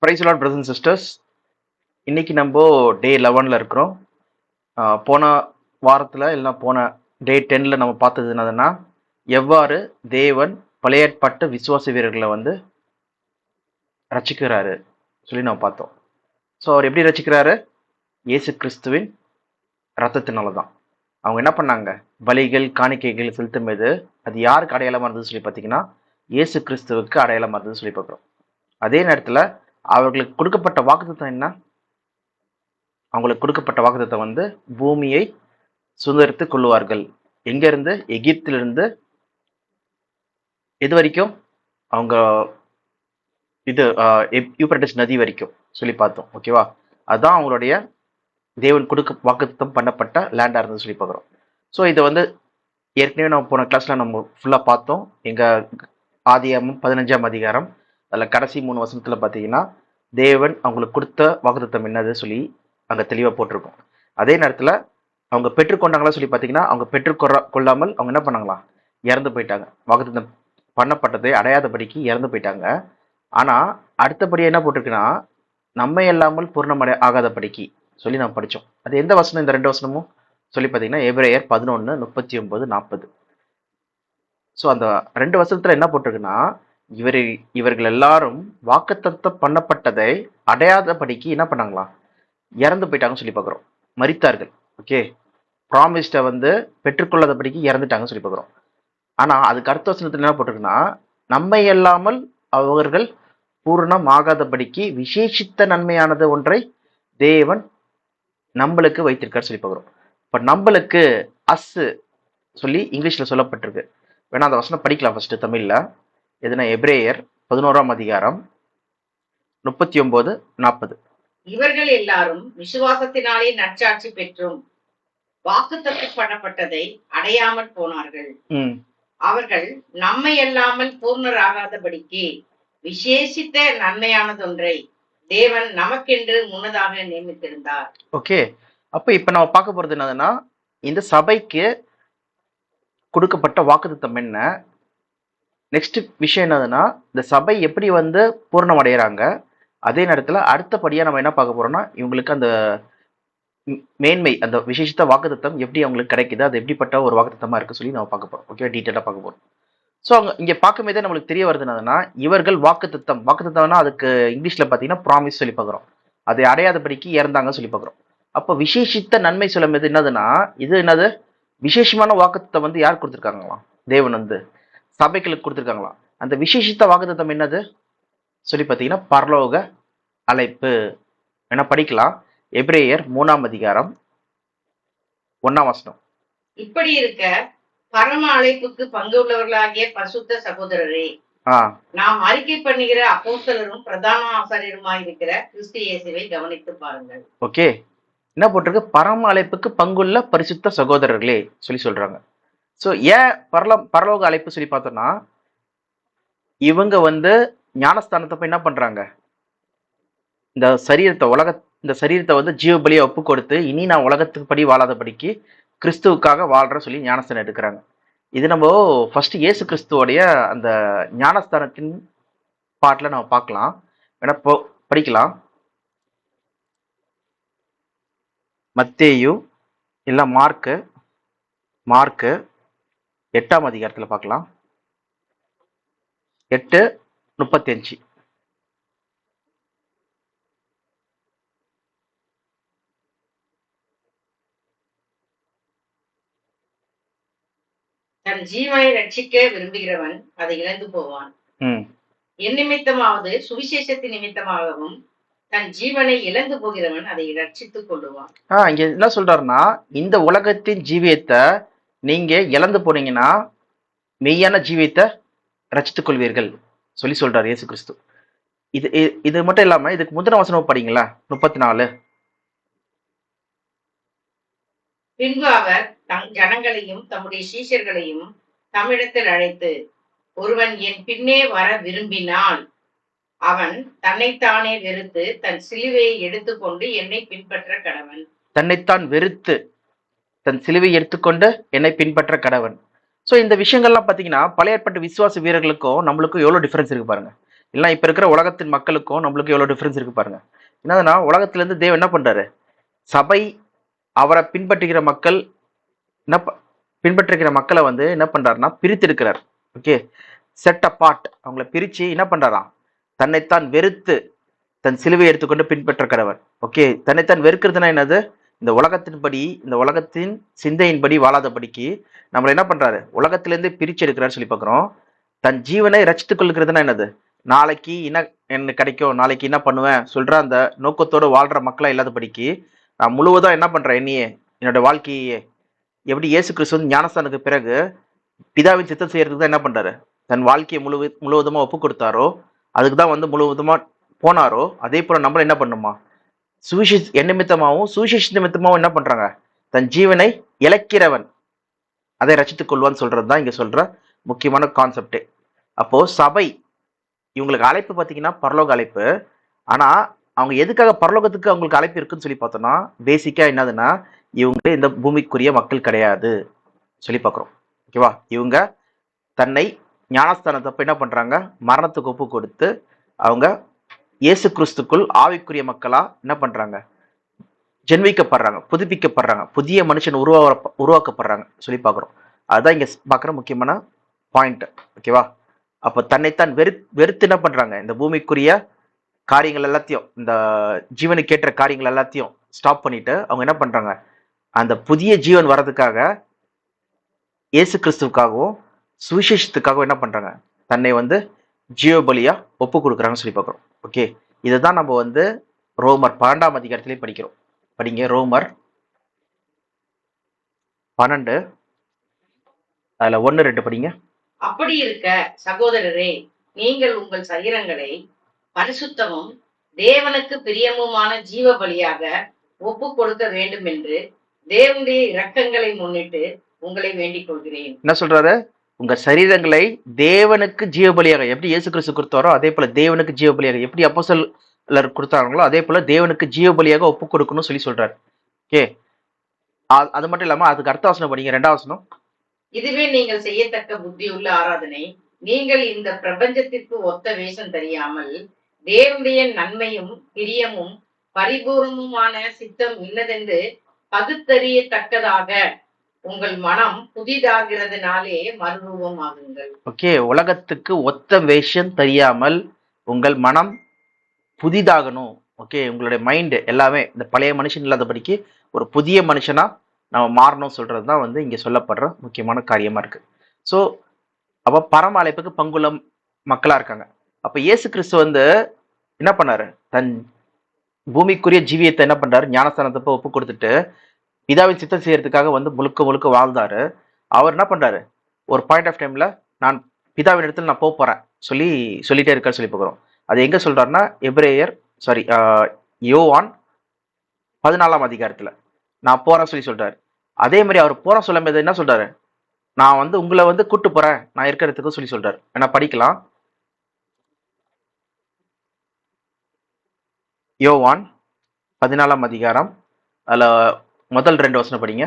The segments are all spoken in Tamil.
Price lord brothers and sisters. இன்னைக்கு நம்ம டே 11ல் இருக்கிறோம். போன வாரத்தில் இல்லைனா போன டே 10ல் நம்ம பார்த்தது என்னதுன்னா, எவ்வாறு தேவன் பழைய ஏற்பாட்டு விசுவாச வீரர்களை ரட்சிக்கிறாரு சொல்லி நம்ம பார்த்தோம். ஸோ அவர் எப்படி ரட்சிக்கிறாரு? இயேசு கிறிஸ்துவின் ரத்தத்தினால தான். அவங்க என்ன பண்ணாங்க? பலிகள் காணிக்கைகள் செலுத்தும் போது அது யாருக்கு அடையாளமாக இருந்தது சொல்லி பார்த்தீங்கன்னா, இயேசு கிறிஸ்துவுக்கு அடையாளமாக இருந்தது சொல்லி பார்க்குறோம். அதே நேரத்தில் அவர்களுக்கு கொடுக்கப்பட்ட வாக்குத்தத்தம் என்ன? அவங்களுக்கு கொடுக்கப்பட்ட வாக்குத்தத்தம் பூமியை சுதந்திரித்துக் கொள்வார்கள். எங்க இருந்து? எகிப்திலிருந்து எது வரைக்கும்? அவங்க இது யூப்ரட்டிஸ் நதி வரைக்கும் சொல்லி பார்த்தோம். ஓகேவா? அதுதான் அவங்களுடைய தேவன் கொடுக்க வாக்குத்தத்தம் பண்ணப்பட்ட லேண்டா இருந்து சொல்லி பார்க்குறோம். ஸோ இதை ஏற்கனவே நம்ம போன கிளாஸ்ல நம்ம ஃபுல்லா பார்த்தோம். எங்க ஆதியாகமம் 15ஆம் அதிகாரம் அதில் கடைசி 3 வசனத்துல பார்த்தீங்கன்னா, தேவன் அவங்களுக்கு கொடுத்த வாக்குத்தத்தம் என்னது சொல்லி அங்கே தெளிவாக போட்டிருக்கோம். அதே நேரத்தில் அவங்க பெற்றுக்கொண்டாங்களா சொல்லி பார்த்தீங்கன்னா, அவங்க கொள்ளாமல் அவங்க என்ன பண்ணாங்களா? இறந்து போயிட்டாங்க. வாக்குத்தத்தம் பண்ணப்பட்டதை அடையாதபடிக்கு இறந்து போயிட்டாங்க. ஆனால் அடுத்தபடியாக என்ன போட்டிருக்குன்னா, நம்மை இல்லாமல் பூர்ணமடை ஆகாதபடிக்கு சொல்லி நம்ம படித்தோம். அது எந்த வசனம்? இந்த 2 வசனமும் சொல்லி பார்த்தீங்கன்னா, எபிரேயர் 11:39-40. ஸோ அந்த 2 வசனத்தில் என்ன போட்டிருக்குன்னா, இவர்கள் எல்லாரும் வாக்குத்தத்தம் பண்ணப்பட்டதை அடையாதபடிக்கு என்ன பண்ணாங்களா? இறந்து போயிட்டாங்கன்னு சொல்லி பார்க்குறோம். மரித்தார்கள். ஓகே, ப்ராமிஸ்டை பெற்றுக்கொள்ளாதபடிக்கு இறந்துட்டாங்கன்னு சொல்லி பார்க்குறோம். ஆனால் அதுக்கு அடுத்த வசனத்தில் என்ன போட்டிருக்குன்னா, நம்மை இல்லாமல் அவர்கள் பூரணம் ஆகாதபடிக்கு விசேஷித்த நன்மையானது ஒன்றை தேவன் நம்மளுக்கு வைத்திருக்காரு சொல்லி பார்க்குறோம். இப்போ நம்மளுக்கு அஸ்ஸு சொல்லி இங்கிலீஷில் சொல்லப்பட்டிருக்கு. வேணா அந்த வசனம் படிக்கலாம் ஃபர்ஸ்ட் தமிழில். எதுனா எபிரேயர் 11ஆம் அதிகாரம் 39-40. இவர்கள் எல்லாரும் விசுவாசத்தினாலே நற்சாட்சி பெற்றும் வாக்குத்தத்தம் பண்ணப்பட்டதை அடையாமல் போனார்கள். அவர்கள் நம்மை அல்லாமல் பூர்ணராகாதபடிக்கு விசேஷித்த நன்மையானதொன்றை தேவன் நமக்கென்று முன்னதாக நியமித்திருந்தார். ஓகே, அப்ப இப்ப நம்ம பார்க்க போறது என்னதுன்னா, இந்த சபைக்கு கொடுக்கப்பட்ட வாக்குத்தத்தம் என்ன? நெக்ஸ்ட் விஷயம் என்னதுன்னா, இந்த சபை எப்படி பூர்ணம் அடைகிறாங்க. அதே நேரத்தில் அடுத்தபடியாக நம்ம என்ன பார்க்க போறோம்னா, இவங்களுக்கு அந்த மேன்மை, அந்த விசேஷித்த வாக்குத்தத்தம் எப்படி அவங்களுக்கு கிடைக்குது, அது எப்படிப்பட்ட ஒரு வாக்குத்தத்தமா இருக்கு சொல்லி நம்ம பார்க்க போறோம். ஓகே, டீட்டெயிலாக பார்க்க போறோம். ஸோ அவங்க இங்கே பார்க்கும்போதே நம்மளுக்கு தெரிய வருது என்னதுன்னா, இவர்கள் வாக்குத்தத்தம்னா அதுக்கு இங்கிலீஷில் பார்த்தீங்கன்னா ப்ராமிஸ் சொல்லி பார்க்குறோம். அதை அடையாதபடிக்கு இறந்தாங்கன்னு சொல்லி பார்க்குறோம். அப்போ விசேஷித்த நன்மை சொல்லும் போது என்னதுன்னா, இது என்னது? விசேஷமான வாக்குத்தத்தம் யார் கொடுத்துருக்காங்களாம்? தேவன் சபைகளுக்கு கொடுத்துருக்காங்களாம். அந்த விசேஷித்த வாக்குத்தத்தம் என்னது சொல்லி பார்த்தீங்கன்னா, பரலோக அழைப்பு. என்ன படிக்கலாம்? எபிரேயர் 3ஆம் அதிகாரம் 1ஆம் வசனம். இப்படி இருக்க பரம அழைப்புக்கு பங்கு உள்ளவர்களாகிய பரிசுத்த சகோதரரே, நாம் அறிக்கை பண்ணுகிற அப்போஸ்தலரும் பிரதான ஆசாரியருமாய் இருக்கிற கிறிஸ்து இயேசுவை கவனித்து பாருங்கள். ஓகே, என்ன போட்டிருக்கு? பரம அழைப்புக்கு பங்குள்ள பரிசுத்த சகோதரர்களே சொல்லி சொல்றாங்க. ஸோ ஏன் பரலோக அழைப்பு சொல்லி பார்த்தோம்னா, இவங்க ஞானஸ்தானத்தை போய் என்ன பண்றாங்க? இந்த சரீரத்தை ஜீவ பலியை ஒப்பு கொடுத்து, இனி நான் உலகத்துக்கு படி வாழாதபடிக்கு கிறிஸ்துவுக்காக வாழ்ற சொல்லி ஞானஸ்தானம் எடுக்கிறாங்க. இது நம்ம ஃபர்ஸ்ட் இயேசு கிறிஸ்துவோடைய அந்த ஞானஸ்தானத்தின் பாட்டில் நம்ம பார்க்கலாம். வேணா படிக்கலாம். மத்தேயு இல்ல மார்க்கு 8ஆம் அதிகாரத்தில் பார்க்கலாம். 8:35. தன் ஜீவனை ரட்சிக்க விரும்புகிறவன் அதை இழந்து போவான். என் நிமித்தமாவது சுவிசேஷத்தின் நிமித்தமாகவும் தன் ஜீவனை இழந்து போகிறவன் அதை ரட்சித்துக் கொள்ளுவான். இங்க என்ன சொல்றாருன்னா, இந்த உலகத்தின் ஜீவியத்தை நீங்க இழந்து போனீங்கன்னா மெய்யான ஜீவியத்தை ரட்சித்துக் கொள்வீர்கள் சொல்லி சொல்றாரு இயேசு கிறிஸ்து. இது மட்டும் இல்லாம இதுக்கு முந்தின வசனம் படிங்களா, 34. பின்பு அவர் தம் ஜனங்களையும் தம்முடைய சீஷர்களையும் தமிழத்தில் அழைத்து, ஒருவன் என் பின்னே வர விரும்பினால் அவன் தன்னைத்தானே வெறுத்து தன் சிலுவையை எடுத்துக்கொண்டு என்னை பின்பற்ற கடவன். தன்னைத்தான் வெறுத்து தன் சிலுவையை எடுத்துக்கொண்டு என்னை பின்பற்ற கடவன். ஸோ இந்த விஷயங்கள்லாம் பார்த்தீங்கன்னா, பழைய ஏற்பாட்டு விசுவாச வீரர்களுக்கும் நம்மளுக்கும் எவ்வளோ டிஃபரன்ஸ் இருக்கு பாருங்க. இல்லை இப்ப இருக்கிற உலகத்தின் மக்களுக்கும் நம்மளுக்கும் எவ்வளவு டிஃபரன்ஸ் இருக்கு பாருங்க. என்னதுன்னா உலகத்துல இருந்து தேவன் என்ன பண்றாரு, சபை அவரை பின்பற்றுகிற மக்கள் என்ன பின்பற்றுகிற மக்களை வந்து என்ன பண்றாருன்னா பிரித்து எடுக்கிறார். ஓகே, செட் அப்பார்ட், அவங்கள பிரிச்சு என்ன பண்றாராம், தன்னைத்தான் வெறுத்து தன் சிலுவை எடுத்துக்கொண்டு பின்பற்ற கடவர். ஓகே, தன்னைத்தான் வெறுக்கிறதுனா என்னது, இந்த உலகத்தின்படி இந்த உலகத்தின் சிந்தையின்படி வாழாதபடிக்கு நம்மளை என்ன பண்றாரு, உலகத்திலேருந்து பிரிச்சு எடுக்கிறாரு சொல்லி பார்க்குறோம். தன் ஜீவனை ரச்சித்துக் கொள்கிறதுனா என்னது, நாளைக்கு என்ன எனக்கு கிடைக்கும், நாளைக்கு என்ன பண்ணுவேன் சொல்ற அந்த நோக்கத்தோடு வாழ்ற மக்களா இல்லாதபடிக்கு நான் முழுவதும் என்ன பண்றேன், என்னையே என்னோட வாழ்க்கையே எப்படி இயேசு கிறிஸ்து வந்து ஞானஸ்தானுக்கு பிறகு பிதாவின் சித்தம் செய்யறதுக்கு தான் என்ன பண்றாரு, தன் வாழ்க்கையை முழுவதுமா ஒப்பு கொடுத்தாரோ, அதுக்கு தான் வந்து முழுவதுமா போனாரோ, அதே போல நம்மள என்ன பண்ணுமா, சுவிசேஷ நிமித்தமாகவும் சுவிசேஷ நிமித்தமாகவும் என்ன பண்றாங்க, தன் ஜீவனை இழக்கிறவன் அதை ரசித்துக் கொள்வான்னு சொல்றது தான் இங்க சொல்ற முக்கியமான கான்செப்டே. அப்போ சபை இவங்களுக்கு அழைப்பு பார்த்தீங்கன்னா பரலோக அழைப்பு. ஆனா அவங்க எதுக்காக பரலோகத்துக்கு அவங்களுக்கு அழைப்பு இருக்குன்னு சொல்லி பார்த்தோம்னா, பேசிக்கா என்னதுன்னா இவங்க இந்த பூமிக்குரிய மக்கள் கிடையாது சொல்லி பார்க்குறோம். ஓகேவா, இவங்க தன்னை ஞானஸ்தானத்தப்ப என்ன பண்றாங்க, மரணத்துக்கு ஒப்பு கொடுத்து அவங்க இயேசு கிறிஸ்துக்குள் ஆவிக்குரிய மக்களா என்ன பண்றாங்க, ஜென்விக்கப்படுறாங்க, புதுப்பிக்கப்படுறாங்க, புதிய மனுஷன் உருவாக்கப்படுறாங்க சொல்லி பார்க்குறோம். அதுதான் இங்க பார்க்குற முக்கியமான பாயிண்ட். ஓகேவா, அப்போ தன்னைத்தான் வெறுத்து என்ன பண்றாங்க, இந்த பூமிக்குரிய காரியங்கள் எல்லாத்தையும், இந்த ஜீவனுக்கு ஏற்ற காரியங்கள் எல்லாத்தையும் ஸ்டாப் பண்ணிட்டு அவங்க என்ன பண்றாங்க, அந்த புதிய ஜீவன் வர்றதுக்காக இயேசு கிறிஸ்துவுக்காகவும் சுவிசேஷத்துக்காகவும் என்ன பண்றாங்க, தன்னை வந்து ஜீவபலியா ஒப்பு கொடுக்குறாங்கன்னு சொல்லி பார்க்குறோம். ஓகே, இதுதான் நம்ம வந்து ரோமர் 12ஆம் அதிகாரத்திலே படிக்கிறோம். படிங்க, ரோமர் 12 அதுல 1-2 படிங்க. அப்படி இருக்க சகோதரரே, நீங்கள் உங்கள் சரீரங்களை பரிசுத்தமும் தேவனுக்கு பிரியமுமான ஜீவ பலியாக ஒப்பு கொடுக்க வேண்டும் என்று தேவனுடைய இரக்கங்களை முன்னிட்டு உங்களை வேண்டிக் கொள்கிறேன். என்ன சொல்றாரு, உங்க சரீரங்களை தேவனுக்கு ஜீவபலியாக, எப்படி இயேசு கிறிஸ்து கொடுத்தாரோ அதே போல தேவனுக்கு ஜீவபலியாக, எப்படி அப்போஸ்தலர் கொடுத்தாங்களோ அதே போல தேவனுக்கு ஜீவபலியாக ஒப்பு கொடுக்கணும்னு சொல்லி சொல்றாரு. ஓகே, அது மட்டும் இல்லாம அதுக்கு அர்த்த வசனம் படிங்க, 2ஆம் வசனம். இதுவே நீங்கள் செய்யத்தக்க புத்தியுள்ள ஆராதனை. நீங்கள் இந்த பிரபஞ்சத்திற்கு ஒத்த வேஷம் தெரியாமல் தேவனுடைய நன்மையும் பிரியமும் பரிபூர்ணமுமான சித்தம் இன்னதென்று பகுத்தறியத்தக்கதாக உங்கள் மனம் புதிதாகிறதுனாலே மறுரூபம் ஆகுங்கள். ஓகே, உலகத்துக்கு ஒத்த வேஷம் தெரியாமல் உங்கள் மனம் புதிதாகணும். ஓகே, உங்களுடைய மைண்டு எல்லாமே இந்த பழைய மனுஷன் இல்லாதபடிக்கு ஒரு புதிய மனுஷனா நம்ம மாறணும் சொல்றது தான் வந்து இங்க சொல்லப்படுற முக்கியமான காரியமா இருக்கு. ஸோ அப்ப பரம அழைப்புக்கு பங்குள்ள மக்களா இருக்காங்க. அப்ப இயேசு கிறிஸ்து வந்து என்ன பண்ணாரு, தன் பூமிக்குரிய ஜீவியத்தை என்ன பண்றாரு, ஞானஸ்தானத்தப்ப ஒப்பு கொடுத்துட்டு பிதாவின் சித்தம் செய்யறதுக்காக வந்து முழுக்க முழுக்க வாழ்ந்தாரு. அவர் என்ன பண்றாரு, ஒரு பாயிண்ட் ஆஃப் டைம்ல நான் பிதாவின் இடத்துல நான் போறேன் சொல்லிட்டே இருக்காரு சொல்லி பார்க்குறோம். அது எங்க சொல்றாருன்னா யோவான் 14ஆம் அதிகாரத்துல நான் போறேன் சொல்றாரு. அதே மாதிரி அவர் போறேன் சொல்லும் போது என்ன சொல்றாரு, நான் வந்து உங்களை வந்து கூட்டு போறேன் நான் இருக்கிறதுக்கு சொல்றாரு. ஏன்னா படிக்கலாம், யோவான் 14ஆம் அதிகாரம் அதுல முதல் 2 வசனம் படிங்க.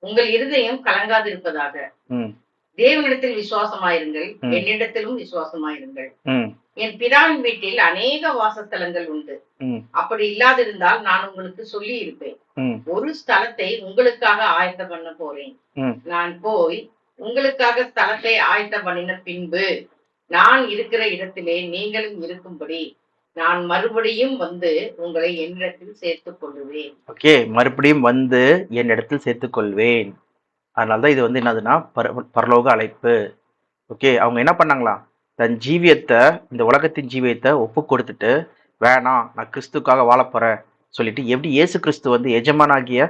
உங்கள் இருதயம் கலங்காதிருப்பதாக. தேவனிடத்தில் விசுவாசமாயிருங்கள், என்னிடத்திலும் விசுவாசமாயிருங்கள். என் பிதாவின் வீட்டில் அநேக வாசஸ்தலங்கள் உண்டு. அப்படி இல்லாதிருந்தால் நான் உங்களுக்கு சொல்லி இருப்பேன். ஒரு ஸ்தலத்தை உங்களுக்காக ஆயத்தம் பண்ண போறேன். நான் போய் உங்களுக்காக ஸ்தலத்தை ஆயத்தம் பண்ணின பின்பு நான் இருக்கிற இடத்திலே நீங்களும் இருக்கும்படி நான் மறுபடியும் வந்து உங்களை என்னிடத்தில் சேர்த்துக் கொள்வேன். ஓகே, மறுபடியும் வந்து என்னிடத்தில் சேர்த்துக் கொள்வேன். அதனாலதான் இது வந்து என்னதுன்னா பரலோக அழைப்பு. ஓகே, அவங்க என்ன பண்ணாங்களா, தன் ஜீவியத்தை இந்த உலகத்தின் ஜீவியத்தை ஒப்பு கொடுத்துட்டு வேணாம் நான் கிறிஸ்துக்காக வாழ போறேன் சொல்லிட்டு, எப்படி இயேசு கிறிஸ்து வந்து எஜமானாகிய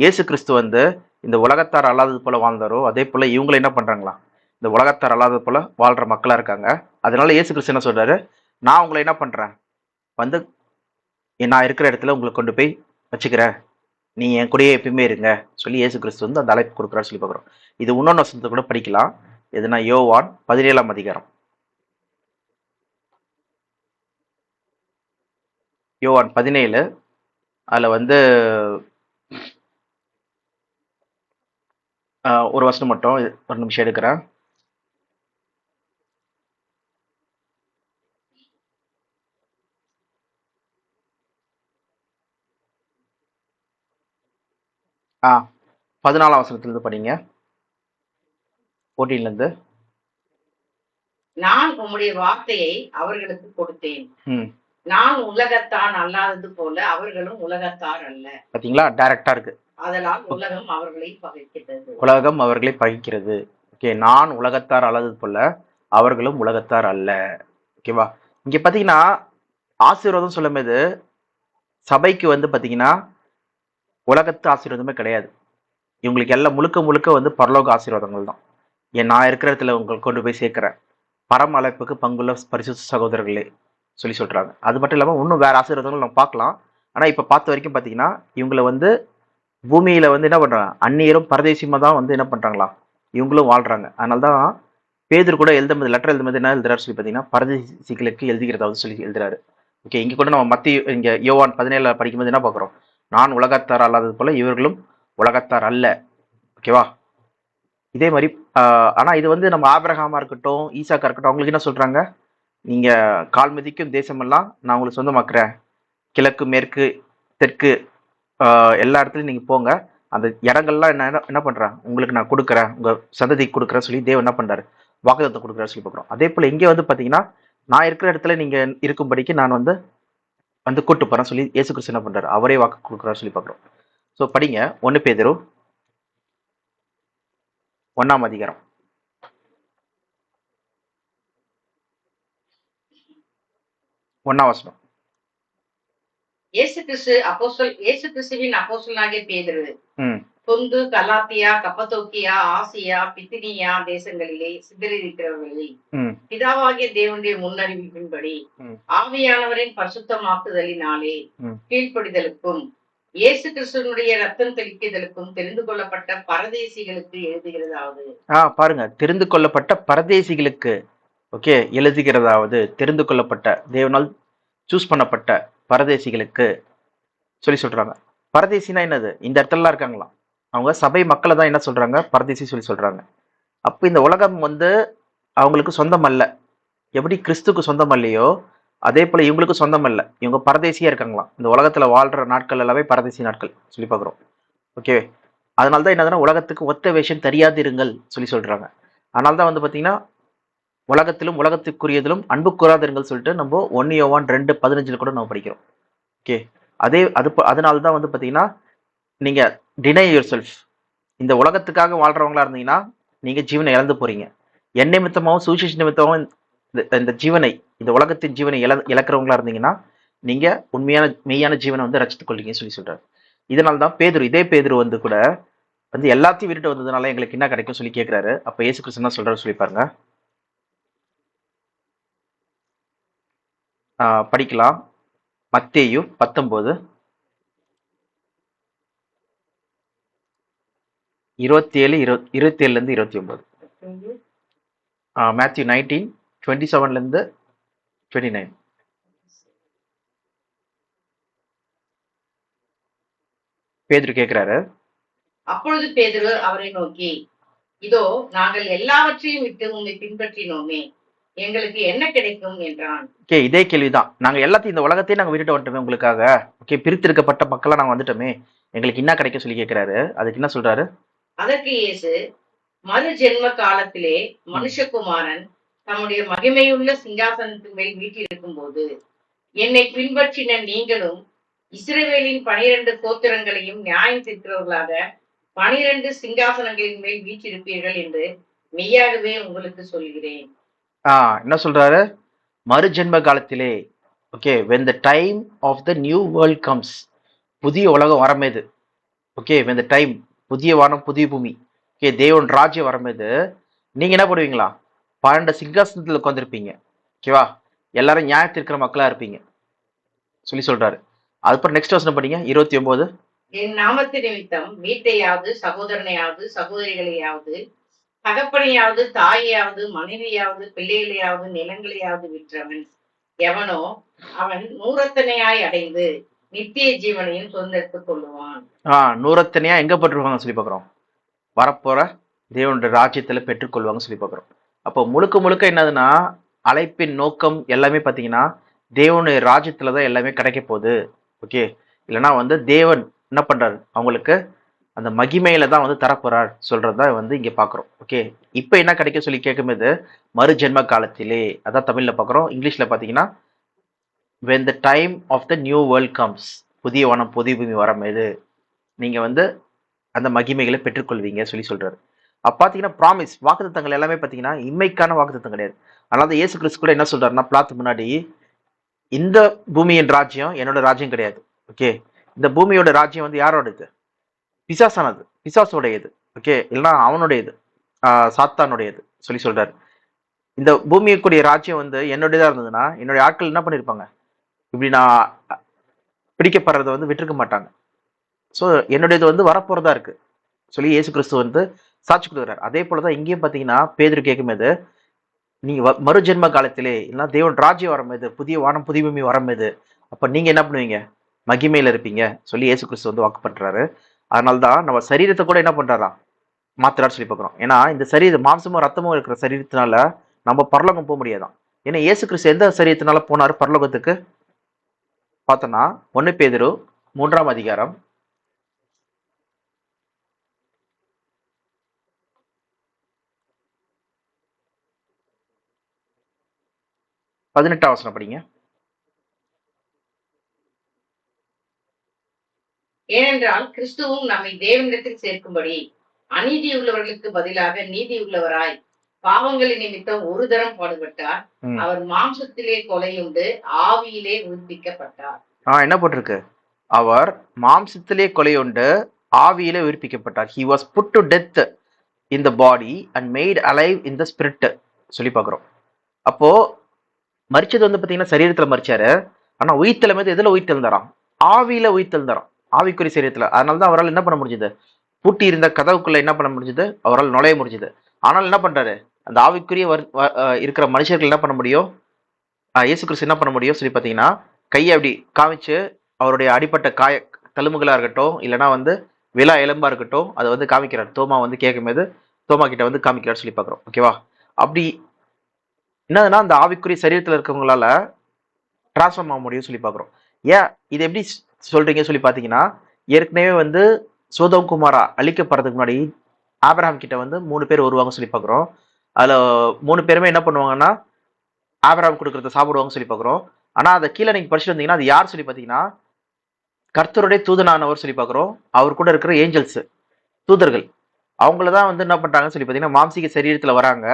இயேசு கிறிஸ்து வந்து இந்த உலகத்தார் அல்லாதது போல வாழ்ந்தாரோ அதே போல இவங்களை என்ன பண்றாங்களா, இந்த உலகத்தார் அல்லாதது போல வாழ்ற மக்களா இருக்காங்க. அதனால இயேசு கிறிஸ்து என்ன சொல்றாரு, நான் உங்களை என்ன பண்றேன், வந்து நான் இருக்கிற இடத்துல உங்களை கொண்டு போய் வச்சுக்கிறேன், நீ என் கூடயே எப்பயுமே இருங்க சொல்லி இயேசு கிறிஸ்து வந்து அந்த அழைப்பு கொடுக்குறாரு சொல்லி பார்க்குறோம். இது இன்னொன்று வசனத்தை கூட படிக்கலாம். எதுனா யோவான் 17ஆம் அதிகாரம். யோவான் 17 அதுல வந்து ஒரு வசனம் மட்டும் ஒரு நிமிஷம் எடுக்கிறேன். ஆ 14ஆம் வசனத்திலிருந்து படிங்க, 14 இருந்து. நான் உம்முடைய வார்த்தையை அவர்களுக்கு கொடுத்தேன். ம் நான் உலகத்தான் அல்லாதது போல அவர்களும் உலகத்தார் அல்ல. பாத்தீங்களா, டைரக்டா இருக்கு. அதனால் உலகம் அவர்களை பகைக்கிறது. உலகம் அவர்களை பகைக்கிறது. ஓகே, நான் உலகத்தார் அல்லது போல அவர்களும் உலகத்தார் அல்ல. ஓகேவா, இங்க பாத்தீங்கன்னா ஆசீர்வாதம் சொல்லும்போது சபைக்கு வந்து பாத்தீங்கன்னா உலகத்து ஆசீர்வாதமே கிடையாது. இவங்களுக்கு எல்லாம் முழுக்க முழுக்க வந்து பரலோக ஆசீர்வாதங்கள் தான். நான் இருக்கிற இடத்துல உங்களுக்கு கொண்டு போய் சேர்க்கிறேன், பரம அழைப்புக்கு பங்குள்ள பரிசுத்த சகோதரர்களே சொல்லி சொல்றாங்க. அது மட்டும் இல்லாம இன்னும் வேற ஆசீர்வாதங்கள் நம்ம பார்க்கலாம். ஆனா இப்ப பார்த்த வரைக்கும் பாத்தீங்கன்னா இவங்களை வந்து பூமியில வந்து என்ன பண்றாங்க, அந்நியரும் பரதேசியமா தான் வந்து என்ன பண்றாங்களா இவங்களும் வாழ்றாங்க. அதனாலதான் பேதுரு கூட எழுதும்போது, லெட்டர் எழுதும்போது என்ன எழுதுறாரு சொல்லி பாத்தீங்கன்னா, பரதேசிகளுக்கு எழுதுகிறதாவது சொல்லி எழுதுறாரு. ஓகே, இங்க கூட நம்ம மத்திய இங்க யோவான் 17 படிக்கும்போது என்ன பார்க்குறோம், நான் உலகத்தார் அல்லாதது போல இவர்களும் உலகத்தார் அல்ல. ஓகேவா, இதே மாதிரி ஆனா இது வந்து நம்ம ஆபிரகாமா இருக்கட்டும், ஈசாக்கா இருக்கட்டும், அவங்களுக்கு என்ன சொல்றாங்க, நீங்க கால் மிதிக்கும் தேசமெல்லாம் நான் உங்களுக்கு சொந்தமாக்குறேன், கிழக்கு மேற்கு தெற்கு எல்லா இடத்துலையும் நீங்க போங்க, அந்த இடங்கள்லாம் என்ன என்ன பண்றேன் உங்களுக்கு நான் கொடுக்குறேன், உங்க சந்ததிக்கு கொடுக்குறேன் சொல்லி தேவன் என்ன பண்றாரு, வாக்குத்தத்தம் கொடுக்குறாரு சொல்லி பார்க்குறோம். அதே போல இங்கே வந்து பாத்தீங்கன்னா நான் இருக்கிற இடத்துல நீங்க இருக்கும்படிக்கு நான் வந்து வந்து கூட்டு போறேன் சொல்லி இயேசு கிறிஸ்து என்ன பண்றாரு, அவரே வாக்கு கொடுக்குறாரு சொல்லி பார்க்குறோம். ஸோ படிங்க 1 பேதுரு 1ஆம் அதிகாரம். ஒன்னாம் வசனம். இயேசு கிறிஸ்துவின் அப்போஸ்தலனாகிய பேதுரு, ம் பொந்து, கலாத்தியா, கப்பத்தோக்கியா, ஆசியா, பித்தினியா தேசங்களிலே சிதறியிருக்கிறவர்களில் ம் பிதாவாகிய தேவனுடைய முன்னறிவிப்பின்படி ம் ஆவியானவரின் பரிசுத்தமாக்குதலினாலே ம் கீழ்ப்படிதலுக்கும் இயேசு கிறிஸ்துவனுடைய ரத்தம் தெளிக்குதலுக்கும் தெரிந்து கொள்ளப்பட்ட பரதேசிகளுக்கு எழுதுகிறதாவது. பாருங்க, தெரிந்து கொள்ளப்பட்ட பரதேசிகளுக்கு, ஓகே, எழுதுகிறதாவது, தெரிந்து கொள்ளப்பட்ட தேவனால் சூஸ் பண்ணப்பட்ட பரதேசிகளுக்கு சொல்லி சொல்றாங்க. பரதேசினா என்னது, இந்த இடத்துலலாம் இருக்காங்களாம், அவங்க சபை மக்களை தான் என்ன சொல்றாங்க, பரதேசி சொல்லி சொல்றாங்க. அப்ப இந்த உலகம் வந்து அவங்களுக்கு சொந்தம் அல்ல. எப்படி கிறிஸ்துக்கு சொந்தம் இல்லையோ அதே போல இவங்களுக்கு சொந்தம் அல்ல, இவங்க பரதேசியா இருக்காங்களாம். இந்த உலகத்துல வாழ்ற நாட்கள் எல்லாமே பரதேசி நாட்கள் சொல்லி பார்க்குறோம். ஓகே, அதனால்தான் என்னதுன்னா உலகத்துக்கு ஒத்த வேஷம் தெரியாதிருங்கள் சொல்லி சொல்றாங்க. அதனால்தான் வந்து பாத்தீங்கன்னா உலகத்திலும் உலகத்துக்குரியதிலும் அன்பு கூறாதிருங்கள் சொல்லிட்டு நம்ம 1 யோவான் 2:15 கூட நம்ம படிக்கிறோம். ஓகே, அதனால்தான் வந்து பாத்தீங்கன்னா நீங்க டினை யுவர் செல்ஃப், இந்த உலகத்துக்காக வாழ்றவங்களா இருந்தீங்கன்னா நீங்க ஜீவனை இழந்து போறீங்க. என் நிமித்தமாவும் சுவிசேஷ நிமித்தமாவும் இந்த ஜீவனை, இந்த உலகத்தின் ஜீவனை இழக்கிறவங்களா இருந்தீங்கன்னா நீங்க உண்மையான மெய்யான ஜீவனை வந்து ரசித்துக் கொள்ளுங்கன்னு சொல்லி சொல்றாரு. இதனால்தான் பேதுரு, இதே பேதுரு வந்து கூட வந்து எல்லாத்தையும் விட்டுட்டு வந்ததுனால எங்களுக்கு என்ன கிடைக்கும் சொல்லி கேட்கிறாரு. அப்ப இயேசு கிறிஸ்து என்ன சொல்றாரு சொல்லி பாருங்க. படிக்கலாம், மத்தேயு 19 27 27ல இருந்து 29. மேத்யூ 19 27ல இருந்து 29. பேதுரு கேட்கிறாரு. அப்பொழுது பேதுரு அவரை நோக்கி, இதோ நாங்கள் எல்லாவற்றையும் விட்டு உன்னை பின்பற்றினோமே, எங்களுக்கு என்ன கிடைக்கும் என்றான். ஓகே, இதே கேள்விதான். நாங்க எல்லாத்தையும் இந்த உலகத்தையும் நாங்க விட்டுட்டு வந்துட்டோமே உங்களுக்காக, ஓகே, பிரித்திருக்கப்பட்ட மக்களா நாங்க வந்துட்டோமே, எங்களுக்கு என்ன கிடைக்கும் சொல்லி கேட்கிறாரு. அதுக்கு என்ன சொல்றாரு, அதற்கு இயேசு, மறு ஜென்ம காலத்திலே மனுஷகுமாரன் தம்முடைய மகிமையுள்ள சிங்காசனத்தின் மேல் வீட்டிருக்கும் போது என்னை பின்பற்றின நீங்களும் இஸ்ரவேலின் 12 கோத்திரங்களையும் நியாயம் தீர்க்கிறவர்களாக 12 சிங்காசனங்களின் மேல் வீற்றிருப்பீர்கள் என்று மெய்யாகவே உங்களுக்கு சொல்கிறேன். என்ன சொல்றாரு, மறு ஜென்ம காலத்திலே, okay, when the time of the new world comes, புதிய உலகம் வரமேது, ஓகே, when the time, புதிய வானம் புதிய பூமி, ஓகே, தேவன் ராஜ்யம் வரமேது, நீங்க என்ன பண்ணுவீங்களா, 12 சிங்காசனத்துல உட்காந்துருப்பீங்க. ஓகேவா, எல்லாரும் நியாயத்திருக்கிற மக்களா இருப்பீங்க சொல்லி சொல்றாரு. அதுக்கப்புறம் நெக்ஸ்ட் வசனம் படிங்க 29. என் நாமத்து நிமித்தம் வீட்டையாவது சகோதரனையாவது சகோதரிகளையாவது தகப்பனையாவது தாயையாவது மனைவியாவது பிள்ளைகளையாவது நிலங்களையாவது விற்றவன் எவனோ அவன் நூறத்தனையாய் அடைந்து நித்திய ஜீவனையும் சுதந்திரத்துக் கொள்ளுவான். நூறத்தனையா எங்க பெற்றுருவாங்க சொல்லி பார்க்குறோம், வரப்போற தேவனுடைய ராஜ்யத்துல பெற்றுக்கொள்வாங்க சொல்லி பார்க்குறோம். அப்போ முழுக்க முழுக்க என்னதுன்னா அழைப்பின் நோக்கம் எல்லாமே பார்த்தீங்கன்னா தேவனுடைய ராஜ்யத்துல தான் எல்லாமே கிடைக்க போகுது. ஓகே, இல்லைன்னா வந்து தேவன் என்ன பண்றாரு, அவங்களுக்கு அந்த மகிமையில தான் வந்து தரப்போறார் சொல்றதுதான் வந்து இங்க பாக்குறோம். ஓகே, இப்போ என்ன கிடைக்கும் சொல்லி கேட்கும்போது மறு ஜென்ம காலத்திலே, அதான் தமிழ்ல பாக்குறோம். இங்கிலீஷ்ல பாத்தீங்கன்னா when the time of the new world comes, புதிய வானம் புதிய பூமி வரும்போது நீங்க வந்து அந்த மகிமைகளை பெற்றுக்கொள்வீங்க சொல்லி சொல்றாரு. அப்ப பாத்தீங்கன்னா ப்ராமிஸ் வாக்குத்தத்தங்கள் எல்லாமே பாத்தீங்கன்னா இம்மைக்கான வாக்குத்தத்தம் கிடையாது. அதனால இயேசு கிறிஸ்து கூட என்ன சொல்றாருன்னா பிளாத்து முன்னாடி, இந்த பூமியின் ராஜ்யம் என்னோட ராஜ்யம் கிடையாது. ஓகே, இந்த பூமியோட ராஜ்யம் வந்து யாரோடது? பிசாசானது, பிசாசோடையது. ஓகே, இல்லைன்னா அவனுடையது, சாத்தானுடையது சொல்லி சொல்றாரு. இந்த பூமிக்குரிய ராஜ்யம் வந்து என்னுடையதா இருந்ததுன்னா என்னுடைய ஆட்கள் என்ன பண்ணிருப்பாங்க? இப்படி நான் பிடிக்கப்படுறதை வந்து விட்டுருக்க மாட்டாங்க. ஸோ என்னுடையது வந்து வரப்போறதா இருக்கு சொல்லி இயேசு கிறிஸ்து வந்து சாட்சி கொடுக்குறாரு. அதே போலதான் இங்கேயும் பாத்தீங்கன்னா பேதுரு கேட்கும்போது, நீங்க மறு ஜென்ம காலத்திலே இல்லைன்னா தேவன் ராஜ்யம் வரும்போது, புதிய வானம் புதிய பூமி வரும்போது, அப்ப நீங்க என்ன பண்ணுவீங்க? மகிமையில இருப்பீங்க சொல்லி இயேசு கிறிஸ்து வந்து வாக்கு பண்றாரு. அதனால்தான் நம்ம சரீரத்தை கூட என்ன பண்றாராம்? மாத்திரான்னு சொல்லி பார்க்குறோம். ஏன்னா இந்த சரீரம் மாம்சமும் ரத்தமும் இருக்கிற சரீரத்தினால நம்ம பரலோகம் போக முடியாதான். ஏன்னா இயேசு கிறிஸ்து எந்த சரீரத்தினால போனாரு பரலோகத்துக்கு பார்த்தோம்னா 1 பேதுரு 3ஆம் அதிகாரம் 18ஆம் வசனம் படிங்க. ஏனென்றால் கிறிஸ்துவும் நம்மை தேவனிடத்தில் சேர்க்கும்படி அநீதி உள்ளவர்களுக்கு பதிலாக நீதி உள்ளவராய் பாவங்களின் நிமித்தம் ஒரு தரம் பாடுபட்டார். அவர் மாம்சத்திலே கொலையுண்டு ஆவியிலே உயிர்ப்பிக்கப்பட்டார். என்ன போட்டிருக்கு? அவர் மாம்சத்திலே கொலையுண்டு ஆவியிலே உயிர்ப்பிக்கப்பட்டார். he was put to death in the body and made alive in the spirit சொல்லி பார்க்கிறோம். அப்போ மரிச்சது வந்து பாத்தீங்கன்னா சரீரத்துல மரிச்சாரு. ஆனா உயிர்த்தெழும்போது எதுல உயிர்த்தெழுந்தாராம்? ஆவியில உயிர்த்தெழுந்தாராம், ஆவிக்குரிய சரீரத்துல. அதனாலதான் அவரால் என்ன பண்ண முடிஞ்சது? பூட்டி இருந்த கதவுக்குள்ள என்ன பண்ண முடிஞ்சது? அவரால் நுழைய முடிஞ்சது. ஆனால் என்ன பண்றாரு? அந்த ஆவிக்குரிய இருக்கிற மனுஷர்கள் என்ன பண்ண முடியும்? இயேசு கிறிஸ்து என்ன பண்ண முடியும் சொல்லி பாத்தீங்கன்னா கையை அப்படி காமிச்சு அவருடைய அடிப்பட்ட காய தழும்புகளா இருக்கட்டும், இல்லைன்னா வந்து விழா எலும்பா இருக்கட்டும், அதை வந்து காமிக்கிறார். தோமா வந்து கேட்கும்போது தோமா கிட்ட வந்து காமிக்கிறார் சொல்லி பாக்குறோம். ஓகேவா? அப்படி என்னதுன்னா அந்த ஆவிக்குரிய சரீரத்துல இருக்கவங்களால டிரான்ஸ்ஃபார்ம் ஆக முடியும் சொல்லி பாக்குறோம். ஏன் இது எப்படி சொல்றீங்க சொல்லி பாத்தீங்கன்னா, ஏற்கனவே வந்து சோதோம் குமாரா அழிக்கப்படுறதுக்கு முன்னாடி ஆபிரகாம் கிட்ட வந்து 3 பேர் வருவாங்க சொல்லி பாக்குறோம். அதுல 3 பேருமே என்ன பண்ணுவாங்கன்னா ஆபிரகாம் கொடுக்கறத சாப்பிடுவாங்க சொல்லி பாக்குறோம். ஆனா அதை கீழே நீங்க படிச்சுட்டு வந்தீங்கன்னா அது யார் சொல்லி பாத்தீங்கன்னா கர்த்தருடைய தூதனானவர் சொல்லி பாக்குறோம். அவர் கூட இருக்கிற ஏஞ்சல்ஸ், தூதர்கள், அவங்களதான் வந்து என்ன பண்றாங்கன்னு சொல்லி பாத்தீங்கன்னா மாம்சீக சரீரத்துல வராங்க.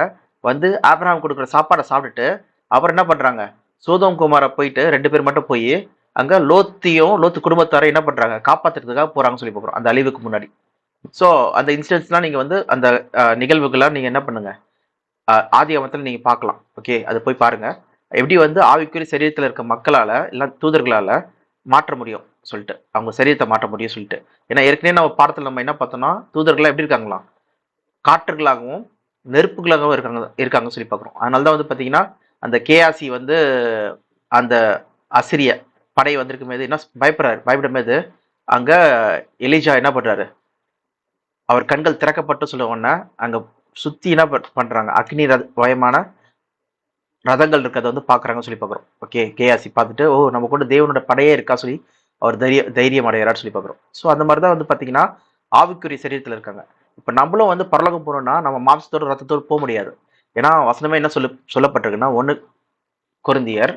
வந்து ஆபிரகாம் கொடுக்குற சாப்பாடை சாப்பிட்டுட்டு அப்புறம் என்ன பண்றாங்க? சோதோம் குமாரை போயிட்டு 2 பேர் மட்டும் போய் அங்க லோத்து குடும்பத்தாரை என்ன பண்றாங்க? காப்பாத்துறதுக்காக போறாங்க சொல்லி பாக்குறோம் அந்த அழிவுக்கு முன்னாடி. சோ அந்த இன்சிடென்ட்ஸ்லாம் நீங்க வந்து அந்த நிகழ்வுகள்லாம் நீங்க என்ன பண்ணுங்க? ஆதியாகமத்துல நீங்க பார்க்கலாம். ஓகே, அது போய் பாருங்க. எப்படி வந்து ஆவிக்குரிய சரீரத்துல இருக்க மக்களால இல்ல தூதர்களால மாற்ற முடியும் சொல்லிட்டு, அவங்க சரீரத்தை மாற்ற முடியும் சொல்லிட்டு. ஏன்னா ஏற்கனவே நம்ம பாடத்துல நம்ம என்ன பார்த்தோம்னா தூதர்களா எப்படி இருக்காங்களாம்? காற்றுகளாகவும் நெருப்புகளாகவும் இருக்காங்க சொல்லி பார்க்குறோம். அதனாலதான் வந்து பாத்தீங்கன்னா அந்த கேஆசி வந்து அந்த அசிரிய படை வந்திருக்கும் போது என்ன பயப்படும் போது அங்க எலிஜா என்ன பண்றாரு? அவர் கண்கள் திறக்கப்பட்டு சொல்ல உடனே அங்க சுத்தி என்ன பண்றாங்க? அக்னி வயமான ரதங்கள் இருக்கிறத வந்து பாக்குறாங்கன்னு சொல்லி பாக்குறோம். ஓகே, கேஆசி பார்த்துட்டு ஓ நம்ம கூட தேவனோட படையே இருக்கா சொல்லி அவர் தைரியம் அடைகிறான்னு சொல்லி பாக்குறோம். ஸோ அந்த மாதிரிதான் வந்து பாத்தீங்கன்னா ஆவிக்குரிய சரீரத்துல இருக்காங்க. இப்ப நம்மளும் வந்து பரலோகம் போறோம்னா நம்ம மாம்சத்தோடு ரத்தத்தோடு போக முடியாது. ஏன்னா வசனமே என்ன சொல்லப்பட்டிருக்குன்னா 1 கொரிந்தியர்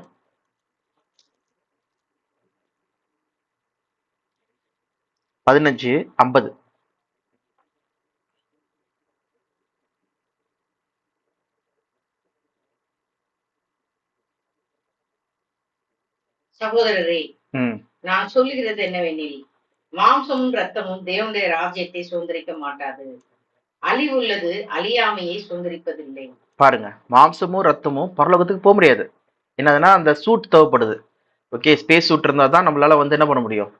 15:50. சகோதரரே, நான் சொல்லுகிறது என்னவெனில், மாம்சமும் ரத்தமும் தேவனுடைய ராஜ்யத்தை சுதந்திரிக்க மாட்டாது. அழிவுள்ளது அழியாமையை சுதந்திரிப்பதில்லை. பாருங்க, மாம்சமும் ரத்தமும் பரலோகத்துக்கு போக முடியாது. என்னதுன்னா அந்த சூட் தேவைப்படுது. ஓகே, ஸ்பேஸ் சூட் இருந்தா தான் நம்மளால வந்து என்ன பண்ண முடியும்?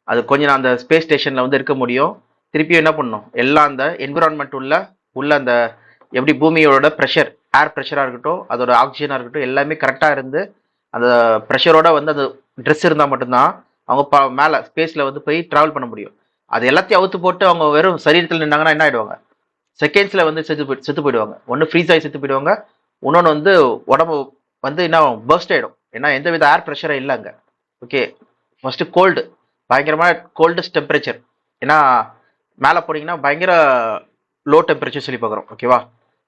அது கொஞ்ச நாள் அந்த ஸ்பேஸ் ஸ்டேஷன்ல வந்து இருக்க முடியும். திருப்பியும் என்ன பண்ணணும்? எல்லாம் அந்த என்விரான்மெண்ட் உள்ள அந்த எப்படி பூமியோட ப்ரெஷர், ஏர் ப்ரெஷரா இருக்கட்டும், அதோட ஆக்சிஜனா இருக்கட்டும், எல்லாமே கரெக்டா இருந்து அந்த ப்ரெஷரோட வந்து அந்த ட்ரெஸ் இருந்தால் மட்டும்தான் அவங்க மேலே ஸ்பேஸில் வந்து போய் ட்ராவல் பண்ண முடியும். அது எல்லாத்தையும் அவுத்து போட்டு அவங்க வெறும் சரீரத்தில் நின்னாங்கன்னா என்ன ஆயிடுவாங்க? செகண்ட்ஸில் வந்து செத்து போயிடுவாங்க. ஒன்று ஃப்ரீஸ் ஆகி செத்து போயிடுவாங்க, இன்னொன்று வந்து உடம்பு வந்து என்ன பர்ஸ்ட் ஆகிடும். ஏன்னா எந்த வித ஏர் ப்ரெஷரும் இல்லை அங்கே. ஓகே, ஃபர்ஸ்ட் கோல்டு, பயங்கரமான கோல்டஸ்ட் டெம்பரேச்சர். ஏன்னா மேலே போனீங்கன்னா பயங்கர லோ டெம்பரேச்சர் சொல்லி பார்க்குறோம். ஓகேவா?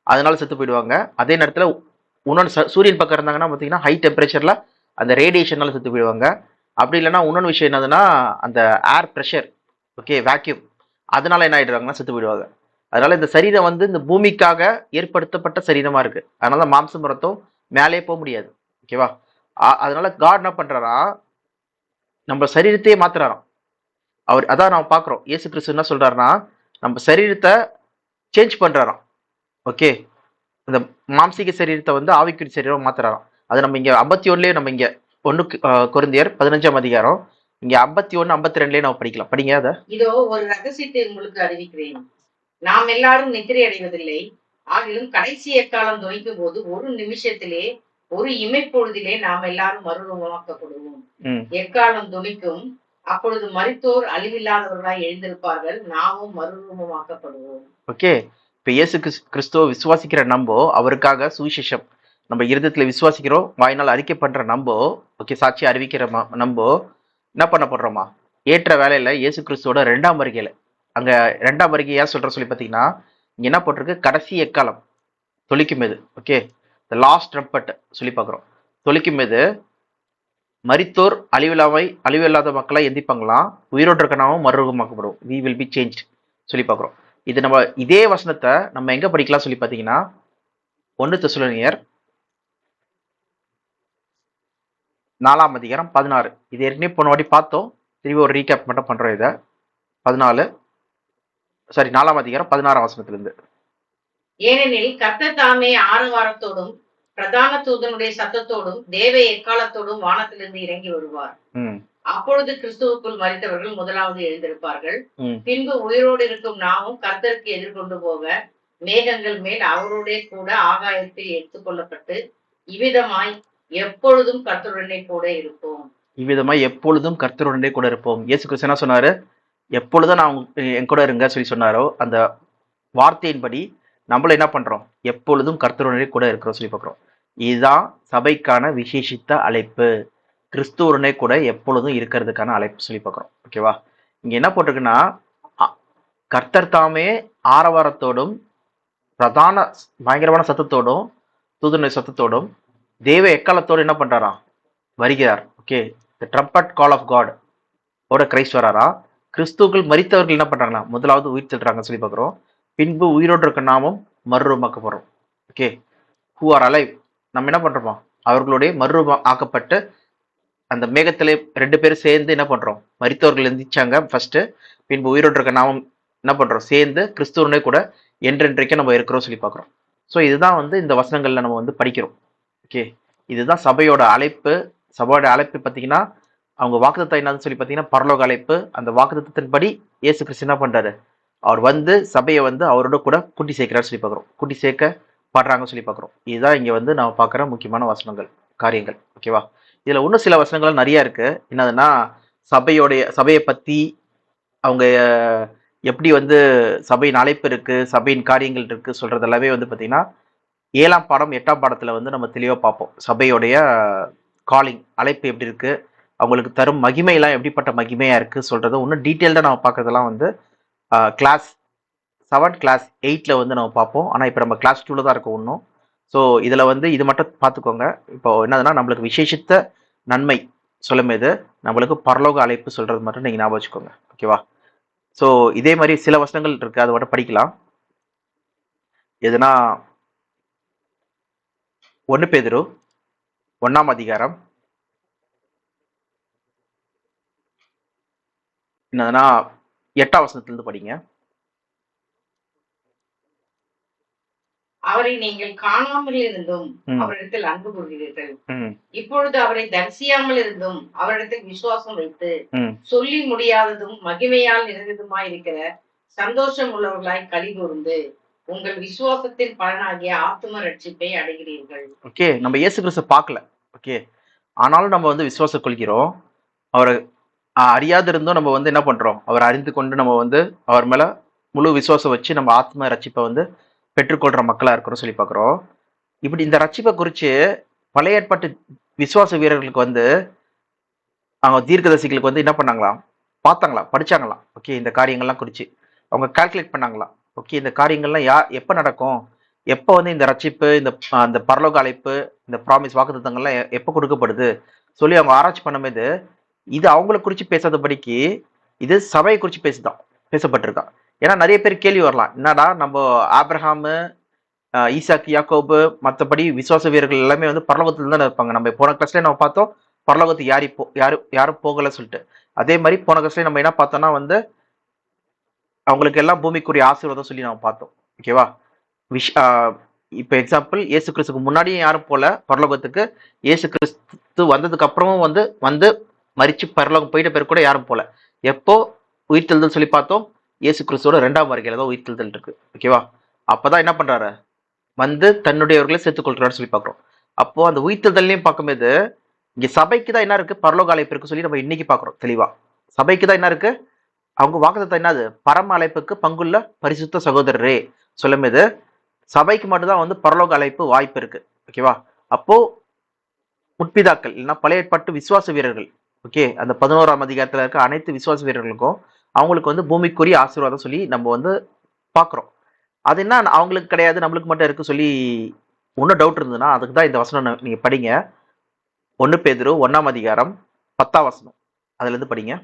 அதனால செத்து போயிடுவாங்க. அதே நேரத்தில் இன்னொன்று சூரியன் பக்கம் இருந்தாங்கன்னா பார்த்தீங்கன்னா ஹை டெம்பரேச்சரில் அந்த ரேடியேஷனால செத்து போயிடுவாங்க. அப்படி இல்லைன்னா இன்னொன்று விஷயம் என்னதுன்னா அந்த ஏர் ப்ரெஷர், ஓகே, வேக்யூம், அதனால என்ன ஆயிடுறாங்கன்னா செத்து போயிடுவாங்க. அதனால இந்த சரீரம் வந்து இந்த பூமிக்காக ஏற்படுத்தப்பட்ட சரீரமா இருக்கு. அதனால மாம்சம் மரத்தும் மேலே போக முடியாது. ஓகேவா? அதனால காட் என்ன பண்றாரா, நம்ம சரீரத்தையே மாத்துறாராம். அவர் அதான் நம்ம பார்க்குறோம். இயேசு கிறிஸ்து என்ன சொல்றாருன்னா நம்ம சரீரத்தை சேஞ்ச் பண்றாராம். ஓகே, இந்த மாம்சீக சரீரத்தை வந்து ஆவிக்குரிய சரீரம் மாத்துறாராம். அது நம்ம இங்க 51லயே நம்ம இங்க 1 கொரிந்தியர் 15ஆம் அதிகாரம் இங்க 51 52லயே நம்ம படிக்கலாம். படிங்க அத. இதோ ஒரு ரகசியத்தை உங்களுக்கு அறிவிக்கிறேன். நாம் எல்லாரும் நித்திரை அடைவதில்லை. ஆகிலும் கடைசி எக்காலம் துவைக்கும் போது ஒரு நிமிஷத்திலே ஒரு இமைப்பொழுதிலே நாம் எல்லாரும் மறுரூபமாக்கப்படுவோம். எக்காலம் துணிக்கும். அப்பொழுது மரித்தோர் அழிவில்லாதவர்களாய் எழுந்திருப்பார்கள். நாமும் மறுரூபமாக்கப்படுவோம். ஓகே, இப்ப இயேசு கிறிஸ்துவ விசுவாசிக்கிற நம்போ, அவருக்காக சுவிசேஷம் நம்ம இருதயத்துல விசுவாசிக்கிறோம், வாயினால் அறிக்கை பண்ற நம்போ, ஓகே, சாட்சி அறிவிக்கிற நம்போ என்ன பண்ண போடுறோமா, ஏற்ற வேலையில இயேசு கிறிஸ்துவோட 2ஆம் வருகையில, அங்க 2ஆம் வருகை ஏன் சொல்ற சொல்லி பாத்தீங்கன்னா இங்க என்ன போட்டிருக்கு, கடைசி எக்காலம் தொலிக்கும் இது. ஓகே, த லாஸ்ட் ட்ரம்பட் சொல்லி பாக்குறோம். தொலிக்கும் இது மரித்தோர் அழிவில்லாத மக்களை எந்திப்பாங்களாம், உயிரோடு இருக்கனாவும் மறுரூபமாக்கப்படும். வி வில் பி சேஞ்ச் சொல்லி பாக்குறோம். இது நம்ம இதே வசனத்தை நம்ம எங்க படிக்கலாம் சொல்லி பாத்தீங்கன்னா 1 தெசலோனியர் 4ஆம் அதிகாரம் 16. இது ஏற்கனவே போன வாட்டி பார்த்தோம், திரும்பி ஒரு ரீகேப் மட்டும் பண்றோம். இதை 4ஆம் அதிகாரம் 16ஆம் வசனத்திலிருந்து. ஏனெனில் கர்த்தர் தாமே ஆரவாரத்தோடும் பிரதான தூதனுடைய சத்தத்தோடும் தேவ எக்காலத்தோடும் வானத்திலிருந்து இறங்கி வருவார். அப்பொழுது கிறிஸ்துவுக்குள் மரித்தவர்கள் முதலாவது எழுந்திருப்பார்கள். பின்பு உயிரோடு இருக்கும் நாமும் கர்த்தருக்கு எதிர்கொண்டு போக மேகங்கள் மேல் அவருடைய கூட ஆகாயத்தில் எடுத்துக்கொள்ளப்பட்டு இவ்விதமாய் எப்பொழுதும் கர்த்தருடனே கூட இருப்போம். இவ்விதமாய் எப்பொழுதும் கர்த்தருடனே கூட இருப்போம். இயேசு கிறிஸ்து என்ன சொன்னாரு, எப்பொழுதும் நான் என் கூட இருங்க சொல்லி சொன்னாரோ அந்த வார்த்தையின்படி நம்மள என்ன பண்றோம், எப்பொழுதும் கர்த்தருடனே கூட இருக்கிறோம் சொல்லி பார்க்கிறோம். இதுதான் சபைக்கான விசேஷித்த அழைப்பு, கிறிஸ்துவனுடனே கூட எப்பொழுதும் இருக்கிறதுக்கான அழைப்பு சொல்லி பார்க்கிறோம். ஓகேவா? இங்க என்ன போட்டிருக்குன்னா கர்த்தர் தாமே ஆரவாரத்தோடும் பிரதான பயங்கரமான சத்தத்தோடும் தூதனுடைய சத்தத்தோடும் தேவ எக்காலத்தோடு என்ன பண்றாராம், வருகிறார். Okay, the trumpet call of God ஓட கிரைஸ்ட் வராரா. கிறிஸ்துக்கள் மரித்தவர்கள் என்ன பண்றாங்களா, முதலாவது உயிர் செல்றாங்கன்னு சொல்லி பார்க்கிறோம். பின்பு உயிரோடு இருக்க நாமும் மறுரூபமாக்க போறோம். ஓகே, ஹூ ஆர் அலைவ், நம்ம என்ன பண்றோமா, அவர்களுடைய மறுரூபம் ஆக்கப்பட்டு அந்த மேகத்திலே 2 பேரும் சேர்ந்து என்ன பண்றோம், மரித்தவர்கள் எந்திரிச்சாங்க ஃபர்ஸ்ட், பின்பு உயிரோடு இருக்க நாமும் என்ன பண்றோம், சேர்ந்து கிறிஸ்துவனே கூட என்றென்றைக்கும் நம்ம இருக்கிறோம் சொல்லி பார்க்குறோம். ஸோ இதுதான் வந்து இந்த வசனங்கள்ல நம்ம வந்து படிக்கிறோம். ஓகே, இதுதான் சபையோட அழைப்பு. சபையோட அழைப்பு பார்த்தீங்கன்னா அவங்க வாக்குத்தத்தம் என்னன்னு சொல்லி பார்த்தீங்கன்னா பரலோக அழைப்பு. அந்த வாக்குத்தத்தின்படி இயேசு கிறிஸ்து என்ன பண்றாரு, அவர் வந்து சபையை வந்து அவரோட கூட கூட்டி சேர்க்கிறார் சொல்லி பார்க்குறோம். கூட்டி சேர்க்க படுறாங்க சொல்லி பார்க்குறோம். இதுதான் இங்க வந்து நம்ம பார்க்குற முக்கியமான வசனங்கள், காரியங்கள். ஓகேவா? இதுல இன்னும் சில வசனங்கள் நிறைய இருக்கு. என்னதுன்னா சபையை பத்தி அவங்க எப்படி வந்து சபையின் அழைப்பு இருக்கு, சபையின் காரியங்கள் இருக்கு சொல்றது எல்லாமே வந்து பார்த்தீங்கன்னா 7ஆம் பாடம் 8ஆம் பாடத்துல வந்து நம்ம தெளிவாக பார்ப்போம். சபையோடைய காலிங், அழைப்பு எப்படி இருக்கு, அவங்களுக்கு தரும் மகிமையெல்லாம் எப்படிப்பட்ட மகிமையா இருக்கு சொல்றது இன்னும் டீட்டெயில்டாக நம்ம பார்க்கறதெல்லாம் வந்து கிளாஸ் 7 கிளாஸ் 8ல வந்து நம்ம பார்ப்போம். ஆனால் இப்போ நம்ம கிளாஸ் 2ல தான் இருக்கோம் இன்னும். ஸோ இதில் வந்து இது மட்டும் பார்த்துக்கோங்க. இப்போ என்னதுன்னா நம்மளுக்கு விசேஷித்த நன்மை சொல்லும்போது நம்மளுக்கு பரலோக அழைப்பு சொல்றது மட்டும் நீங்கள் ஞாபகம் வச்சுக்கோங்க. ஓகேவா? ஸோ இதே மாதிரி சில வசனங்கள் இருக்கு, அதை மட்டும் படிக்கலாம். எதுனா 1 பேதுரு 1ஆம் அதிகாரம் என்னதுன்னா 8ஆம் வசனத்திலிருந்து படிங்க. அவரை நீங்கள் காணாமல் இருந்தும் அவரிடத்தில் அன்பு கூறுகிறீர்கள். இப்பொழுது அவரை தரிசியாமல் இருந்தும் அவரிடத்தில் விசுவாசம் வைத்து சொல்லி முடியாததும் மகிமையால் நிறைந்ததுமாய் இருக்கிற சந்தோஷம் உள்ளவர்களாய் களி கூர்ந்து உங்கள் விசுவாசத்தின் பலனாகிய ஆத்தும ரட்சிப்பை அடைகிறீர்கள். ஓகே, நம்ம இயேசு கிறிஸ்து பார்க்கல. ஓகே, ஆனாலும் நம்ம வந்து விசுவாசம் கொள்கிறோம். அவரை அறியாது இருந்தும் நம்ம வந்து என்ன பண்றோம், அவர் அறிந்து கொண்டு நம்ம வந்து அவர் மேல முழு விசுவாசம் வச்சு நம்ம ஆத்ம ரட்சிப்பை வந்து பெற்றுக்கொள்ற மக்களா இருக்கிறோம் சொல்லி பார்க்குறோம். இப்படி இந்த ரட்சிப்பை குறித்து பழைய ஏற்பாட்டு விசுவாச வீரர்களுக்கு வந்து அவங்க தீர்க்கதரிசிகளுக்கு வந்து என்ன பண்ணாங்களாம், பார்த்தாங்களாம், படிச்சாங்களாம். ஓகே, இந்த காரியங்கள்லாம் குறித்து அவங்க கால்குலேட் பண்ணாங்களாம். ஓகே, இந்த காரியங்கள்லாம் எப்ப நடக்கும், எப்போ வந்து இந்த ரட்சிப்பு, இந்த அந்த பரலோக அழைப்பு, இந்த ப்ராமிஸ் வாக்குத்தத்தங்கள்லாம் எப்போ கொடுக்கப்படுது சொல்லி அவங்க ஆராய்ச்சி பண்ணும்போது, இது அவங்கள குறிச்சு பேசாதபடிக்கு இது சபையை குறிச்சு பேசப்பட்டிருக்கா. ஏன்னா நிறைய பேர் கேள்வி வரலாம், என்னடா நம்ம ஆபிரகாமு, ஈசாக்கு, யாக்கோபு, மற்றபடி விசுவாச வீரர்கள் எல்லாமே வந்து பரலோகத்துல தானே இருப்பாங்க. நம்ம போன கிளாஸ்ல நம்ம பார்த்தோம் பரலோகத்துக்கு யாரும் போகல சொல்லிட்டு. அதே மாதிரி போன கிளாஸ்ல நம்ம என்ன பார்த்தோம்னா வந்து அவங்களுக்கு எல்லாம் பூமிக்குரிய ஆசீர்வாதம் சொல்லி நம்ம பார்த்தோம். ஓகேவா? இப்ப எக்ஸாம்பிள், இயேசு கிறிஸ்துக்கு முன்னாடியும் யாரும் போல பரலோகத்துக்கு, இயேசு கிறிஸ்து வந்ததுக்கு அப்புறமும் வந்து மரிச்சு பரலோகம் போயிட்ட பேர் கூட யாரும் போல. எப்போ உயிர்த்தெழுதல் சொல்லி பார்த்தோம், இயேசு கிறிஸ்துவோட 2ஆம் வருகையில தான் உயிர்த்தெழுதல் இருக்கு. ஓகேவா? அப்பதான் என்ன பண்றாரு, வந்து தன்னுடையவர்களை சேர்த்துக் கொள்றாரு சொல்லி பார்க்கிறோம். அப்போ அந்த உயிர்த்தெழுதலையும் பார்க்கும்போது இங்க சபைக்கு தான் என்ன இருக்கு, பரலோக அழைப்பு இருக்கு சொல்லி நம்ம இன்னைக்கு பார்க்கிறோம் தெளிவா. சபைக்கு தான் என்ன இருக்கு, அவங்க வாக்குத்தத்தம் என்னது, பரம அழைப்புக்கு பங்குள்ள பரிசுத்த சகோதரரே சொல்லும்போது சபைக்கு மட்டும்தான் வந்து பரலோக அழைப்பு வாய்ப்பு இருக்கு. ஓகேவா? அப்போ முற்பிதாக்கள் இல்லைன்னா பழைய ஏற்பாட்டு விசுவாச வீரர்கள், ஓகே, அந்த 11ஆம் அதிகாரத்துல இருக்க அனைத்து விசுவாச வீரர்களுக்கும் அவங்களுக்கு வந்து பூமிக்குரிய ஆசீர்வாதம் சொல்லி நம்ம வந்து பாக்குறோம். அது என்ன அவங்களுக்கு கிடையாது நம்மளுக்கு மட்டும் இருக்கு சொல்லி ஒன்னும் டவுட் இருந்ததுன்னா அதுக்கு தான் இந்த வசனம் நீங்க படிங்க. 1 பேதுரு 1ஆம் அதிகாரம் 10ஆம் வசனம், அதுல இருந்து படிங்க.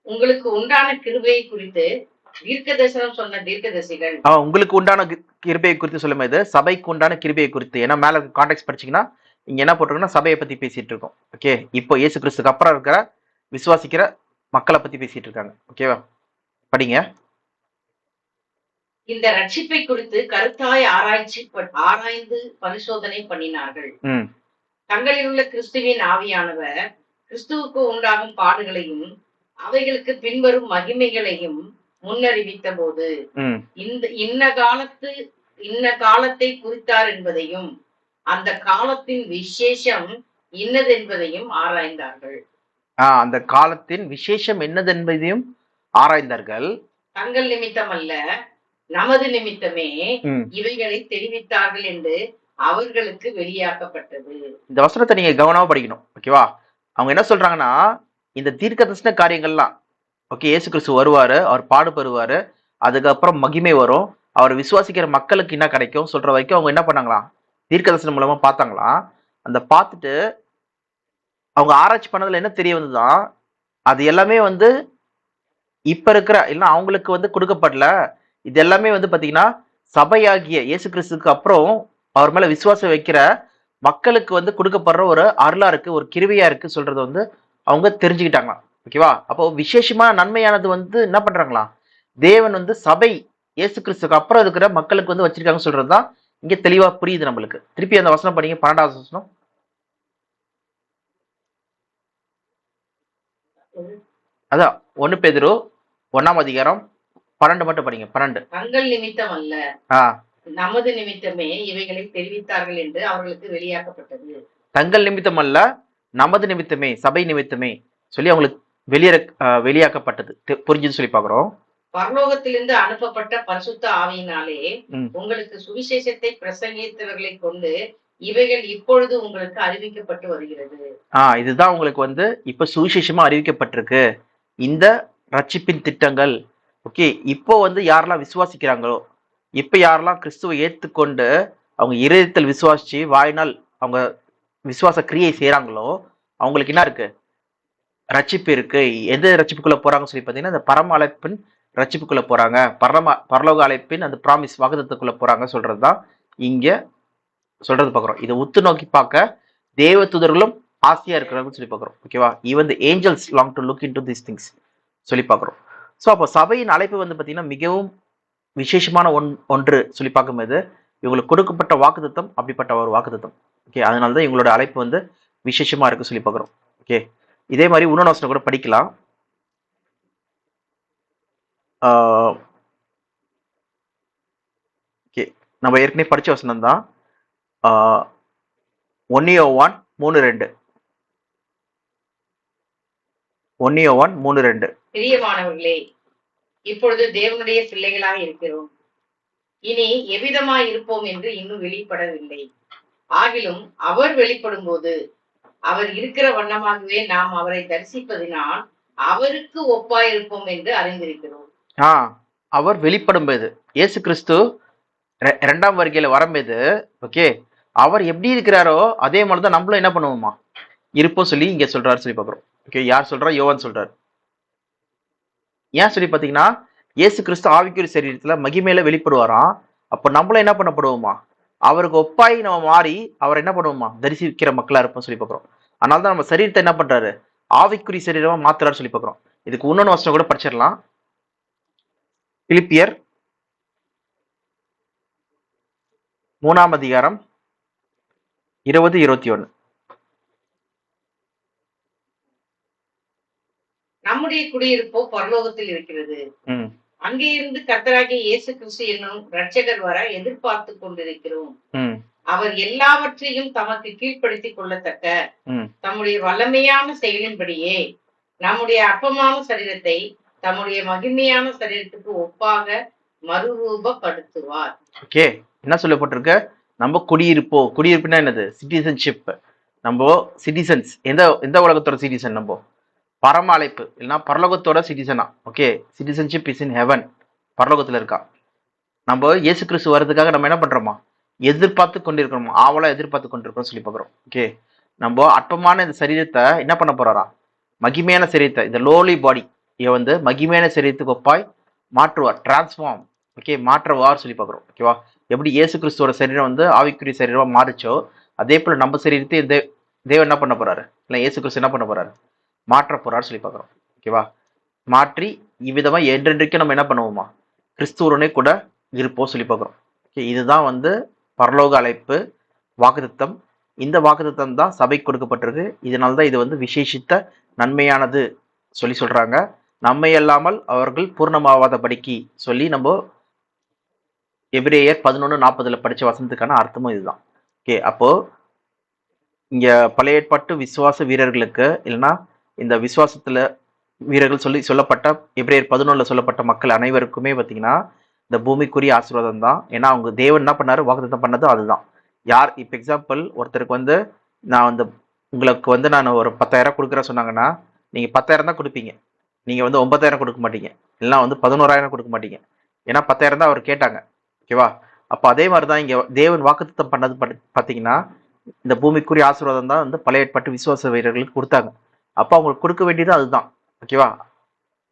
உங்களுக்கு உண்டான கிருபையை குறித்து தீர்க்க தரிசனம் சொன்ன தீர்க்கதரிசிகள். உங்களுக்கு உண்டான கிருபையை குறித்து சொல்லும் போது சபைக்கு உண்டான கிருபையை குறித்து, ஏன்னா மேல கான்டெக்ட் படிச்சீங்கன்னா இங்க என்ன போட்டிருக்கோம்னா சபையை பத்தி பேசிட்டு இருக்கோம். ஓகே, இப்போ இயேசு கிறிஸ்துக்கு அப்புறம் இருக்கிற விசுவாசிக்கிற மக்களை பத்தி பேசிட்டு இருக்காங்க. ஓகேவா? படிங்க. இந்த ரட்சிப்பை குறித்து கருத்தாய் ஆராய்ந்து பரிசோதனை பண்ணினார்கள். தங்களில் உள்ள கிறிஸ்துவின் ஆவியானவர் கிறிஸ்துவுக்கு உண்டாகும் பாடுகளையும் அவைகளுக்கு பின்வரும் மகிமைகளையும் முன்னறிவித்த போது இன்ன காலத்தை குறித்தார் என்பதையும் அந்த காலத்தின் விசேஷம் இன்னதென்பதையும் ஆராய்ந்தார்கள். அந்த காலத்தின் விசேஷம் என்னதென்பதையும் ஆராய்ந்தார்கள். தங்கள் நிமித்தம் அல்ல, நமது நிமித்தமே இவைகளை தெரிவித்தார்கள் என்று அவர்களுக்கு வெளியாக்கப்பட்டது. இந்த வசனத்தை நீங்க கவனமா படிக்கணும். ஓகேவா? அவங்க என்ன சொல்றாங்கன்னா, இந்த தீர்க்கதரிசன காரியங்கள்லாம், ஓகே, இயேசு கிறிஸ்து வருவாரு, அவர் பாடுபடுவாரு, அதுக்கப்புறம் மகிமை வரும், அவர் விசுவாசிக்கிற மக்களுக்கு என்ன கிடைக்கும் சொல்ற வரைக்கும் அவங்க என்ன பண்ணாங்களாம், தீர்க்கதரிசனம் மூலமா பார்த்தாங்களாம். அந்த பார்த்துட்டு அவங்க ஆராய்ச்சி பண்ணதுல என்ன தெரிய வந்ததுதான், அது எல்லாமே வந்து இப்ப இருக்கிற இல்லைன்னா அவங்களுக்கு வந்து கொடுக்கப்படல. இது எல்லாமே வந்து பாத்தீங்கன்னா சபையாகிய இயேசு கிறிஸ்துக்கு அப்புறம் அவர் மேல விசுவாசம் வைக்கிற மக்களுக்கு வந்து கொடுக்கப்படுற ஒரு அருளா இருக்கு, ஒரு கிருவியா இருக்கு சொல்றது வந்து அவங்க தெரிஞ்சுக்கிட்டாங்களாம். ஓகேவா? அப்போ விசேஷமா நன்மையானது வந்து என்ன பண்றாங்களா, தேவன் வந்து சபை இயேசு கிறிஸ்துக்கு அப்புறம் இருக்கிற மக்களுக்கு வந்து வச்சிருக்காங்க சொல்றதுதான் இங்க தெளிவா புரியுது நம்மளுக்கு. திருப்பி அந்த வசனம் படிங்க, 12வது வசனம். அதான் 1 பேதுரு 1ஆம் அதிகாரம் 12 மட்டும் படிங்க. 12. தங்கள் நிமித்தம் அல்ல, நமது நிமித்தமே இவைகளை தெரிவித்தார்கள் என்று அவர்களுக்கு வெளியாக்கப்பட்டது. தங்கள் நிமித்தம் அல்ல, நமது நிமித்தமே, சபை நிமித்தமே சொல்லி அவங்களுக்கு வெளியாக்கப்பட்டது. புரிஞ்சுன்னு சொல்லி பாக்குறோம். பரலோகத்திலிருந்து அனுப்பப்பட்ட பரிசுத்த ஆவியினாலே உங்களுக்கு சுவிசேஷத்தை பிரசங்கித்தவர்களை கொண்டு இவைகள் இப்பொழுது உங்களுக்கு அறிவிக்கப்பட்டு வருகிறது. இதுதான் உங்களுக்கு வந்து இப்ப சுவிசேஷமா அறிவிக்கப்பட்டிருக்கு, இந்த ரட்சிப்பின் திட்டங்கள். ஓகே, இப்போ வந்து யாரெல்லாம் விசுவாசிக்கிறாங்களோ, இப்ப யாரெல்லாம் கிறிஸ்துவை ஏத்துக்கொண்டு அவங்க இருதயத்தில் விசுவாசிச்சு வாய்நாள் அவங்க விசுவாச கிரியை செய்யறாங்களோ அவங்களுக்கு என்ன இருக்கு, ரட்சிப்பு இருக்கு. எந்த ரட்சிப்புக்குள்ள போறாங்கன்னு சொல்லி பாத்தீங்கன்னா இந்த பரம அழைப்பின் ரட்சிப்புக்குள்ள போறாங்க, பரலோக அழைப்பின் அந்த ப்ராமிஸ் வாக்குத்தத்துக்குள்ள போறாங்க சொல்றதுதான் இங்க சொல்றது பாக்குறோம். இதை உத்து நோக்கி பார்க்க தேவ தூதர்களும் ஆசையா இருக்கிறாங்கன்னு சொல்லி பாக்குறோம். ஓகேவா? Even the angels long to look into these things சொல்லி பாக்குறோம். ஸோ அப்போ சபையின் அழைப்பு வந்து பாத்தீங்கன்னா மிகவும் விசேஷமான ஒன்று சொல்லி பார்க்கும்போது இவங்களுக்கு கொடுக்கப்பட்ட வாக்குத்தத்தம் அப்படிப்பட்ட ஒரு வாக்குத்தத்தம். ஓகே, அதனாலதான் இவங்களோட அழைப்பு வந்து விசேஷமா இருக்கு சொல்லி பாக்குறோம். ஓகே, இதே மாதிரி இன்னொரு வசனம் கூட படிக்கலாம். ஓகே, நம்ம ஏற்கனவே படிச்ச வசனம் தான் 1 யோவான் 3:2. 1 யோவான் 3:2. பிரியமானவர்களே, இப்பொழுது தேவனுடைய பிள்ளைகளாக இருக்கிறோம், இனி எவ்விதமாய் இருப்போம் என்று இன்னும் வெளிப்படவில்லை. ஆகிலும் அவர் வெளிப்படும் போது அவர் இருக்கிற வண்ணமாகவே நாம் அவரை தரிசிப்பதினால் அவருக்கு ஒப்பாயிருப்போம் என்று அறிந்திருக்கிறோம். ஆ அவர் வெளிப்படும்போது இயேசு கிறிஸ்து இரண்டாம் வருகையில வரும்போது, ஓகே, அவர் எப்படி இருக்கிறாரோ அதே மாதிரி தான் நம்மளும் என்ன பண்ணுவோமா இருப்போம் சொல்லி இங்க சொல்றாரு சொல்லி பார்க்குறோம். ஓகே, யார் சொல்றா? யோவான் சொல்றாரு. ஏன் சொல்லி பார்த்தீங்கன்னா, இயேசு கிறிஸ்து ஆவிக்குரிய சரீரத்துல மகிமையில வெளிப்படுவாராம். அப்ப நம்மளும் என்ன பண்ணப்படுவோமா அவருக்கு ஒப்பாய் நம்ம மாறி அவர் என்ன பண்ணுவோமா தரிசிக்கிற மக்களா இருப்போம் சொல்லி பார்க்குறோம். அதனால தான் நம்ம சரீரத்தை என்ன பண்றாரு? ஆவிக்குரிய சரீரமா மாத்துறாரு சொல்லி பார்க்குறோம். இதுக்கு இன்னொன்று வசனம் கூட படிச்சிடலாம். பிலிப்பியர் 3ஆம் அதிகாரம் 20-21. நம்முடைய குடியிருப்போ பரலோகத்தில் இருக்கிறது. ம் அங்கே இருந்து கர்த்தராகிய இயேசு கிறிஸ்து என்னும் இரட்சகர் வர எதிர்பார்த்து கொண்டிருக்கிறோம். ம் அவர் எல்லாவற்றையும் தமக்கு கீழ்ப்படுத்திக் கொள்ளத்தக்க ம் தம்முடைய வல்லமையான செயலின்படியே நம்முடைய அற்பமான சரீரத்தை தம்முடைய மகிமையான சரீரத்துக்கு ஒப்பாக மறுரூபப்படுத்துவார். ஓகே, என்ன சொல்லப்பட்டிருக்கு? நம்ம குடியிருப்போ, குடியிருப்புனா என்னது? சிட்டிசன்ஷிப். நம்ம சிட்டிசன்ஸ். எந்த எந்த உலகத்தோட சிட்டிசன்? நம்ம பரம அழைப்பு இல்லைன்னா பரலோகத்தோட சிட்டிசனா. Okay, citizenship is in heaven. பரலோகத்துல இருக்கா. நம்ம இயேசு கிறிஸ்து வர்றதுக்காக நம்ம என்ன பண்றோமா எதிர்பார்த்து கொண்டிருக்கிறோமா, ஆவலா எதிர்பார்த்து கொண்டிருக்கிறோம் சொல்லி பார்க்குறோம். ஓகே, நம்ம அற்பமான இந்த சரீரத்தை என்ன பண்ண போறாரா? மகிமையான சரீரத்தை, இந்த லோலி பாடி வந்து மகிமையான சரீரத்துக்கு ஒப்பாய் மாற்றுவார். டிரான்ஸ்ஃபார்ம். ஓகே, மாற்றுவார் சொல்லி பார்க்குறோம். ஓகேவா? எப்படி இயேசு கிறிஸ்துவோட சரீரம் வந்து ஆவிக்குரிய சரீரமா மாறுச்சோ அதே போல நம்ம சரீரத்தை தேவன் என்ன பண்ண போறாரு? இல்லை இயேசு கிறிஸ்து என்ன பண்ண போறாரு? மாற்ற போறாரு சொல்லி பார்க்குறோம். ஓகேவா? மாற்றி இவ்விதமா என்றென்றைக்கும் நம்ம என்ன பண்ணுவோமா கிறிஸ்துவனே கூட இருப்போம் சொல்லி பார்க்குறோம். ஓகே, இதுதான் வந்து பரலோக அழைப்பு வாக்குத்தத்தம். இந்த வாக்குத்தத்தம் தான் சபைக்கு கொடுக்கப்பட்டிருக்கு. இதனால தான் இது வந்து விசேஷித்த நன்மையானது சொல்லி சொல்றாங்க. நம்மை அல்லாமல் அவர்கள் பூர்ணமாவாதபடிக்கு சொல்லி நம்ம எபிரேயர் 11:40 படிச்ச வசனத்துக்கான அர்த்தமும் இதுதான். ஓகே, அப்போ இங்க பழைய ஏற்பாட்டு விசுவாச வீரர்களுக்கு இல்லைன்னா இந்த விசுவாசத்துல வீரர்கள் சொல்லப்பட்ட எபிரேயர் 11 சொல்லப்பட்ட மக்கள் அனைவருக்குமே பார்த்தீங்கன்னா இந்த பூமிக்குரிய ஆசீர்வாதம் தான். ஏன்னா அவங்க தேவன் என்ன பண்ணாரு? வாக்குத்தத்தம் பண்ணது அதுதான். யார் இப்போ எக்ஸாம்பிள் ஒருத்தருக்கு வந்து நான் வந்து உங்களுக்கு வந்து நான் ஒரு 10,000 கொடுக்குறேன் சொன்னாங்கன்னா நீங்க 10,000 தான் கொடுப்பீங்க. நீங்க வந்து 9,000 கொடுக்க மாட்டீங்க, இல்லைன்னா வந்து 11,000 கொடுக்க மாட்டீங்க. ஏன்னா 10,000 தான் அவர் கேட்டாங்க. ஓகேவா? அப்போ அதே மாதிரி தான் இங்க தேவன் வாக்குத்தத்தம் பண்ணது பார்த்தீங்கன்னா இந்த பூமிக்குரிய ஆசீர்வாதம் தான் வந்து பழைய ஏற்பாட்டு விசுவாச வீரர்களுக்கு கொடுத்தாங்க. அப்போ அவங்களுக்கு கொடுக்க வேண்டியது அதுதான். ஓகேவா?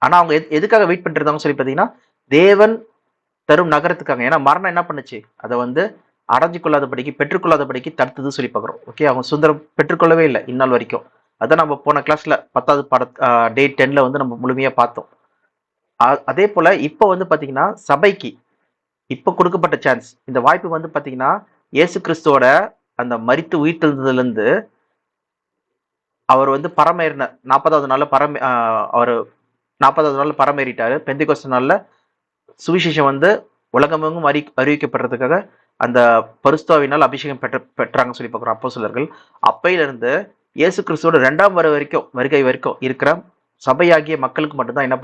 ஆனா அவங்க எதுக்காக வெயிட் பண்ணிட்டு இருந்தாங்க சொல்லி பார்த்தீங்கன்னா தேவன் தரும் நகரத்துக்காக. ஏன்னா மரணம் என்ன பண்ணுச்சு? அதை வந்து அடைஞ்சு கொள்ளாதபடிக்கு பெற்றுக்கொள்ளாதபடிக்கு தடுத்தது சொல்லி பார்க்குறோம். ஓகே, அவங்க சுதந்திரம் பெற்றுக்கொள்ளவே இல்லை இந்நாள் வரைக்கும். அதான் நம்ம போன கிளாஸ்ல 10வது டே 10ல வந்து நம்ம முழுமையா பார்த்தோம். அதே போல இப்போ வந்து பாத்தீங்கன்னா சபைக்கு இப்போ கொடுக்கப்பட்ட சான்ஸ், இந்த வாய்ப்பு வந்து பாத்தீங்கன்னா இயேசு கிறிஸ்துவோட அந்த மரித்து உயிர்த்தெழுந்ததுல இருந்து அவர் வந்து பரமேறின 40வது நாள்ல அவர் 40வது நாள்ல பரமேறிட்டாரு. பெந்தைக்கோஸ்து நாள்ல சுவிசேஷம் வந்து உலகமெங்கும் அறிவிக்கப்படுறதுக்காக அந்த பரிசுத்தாவினால் அபிஷேகம் பெற்றாங்க சொல்லி பார்க்குறோம் அப்போஸ்தலர்கள். அப்பையிலிருந்து இயேசு கிறிஸ்துவோட 2ஆம் வருகை வரைக்கும் இருக்கிற சபையாகிய மக்களுக்கு மட்டும்தான் என்ன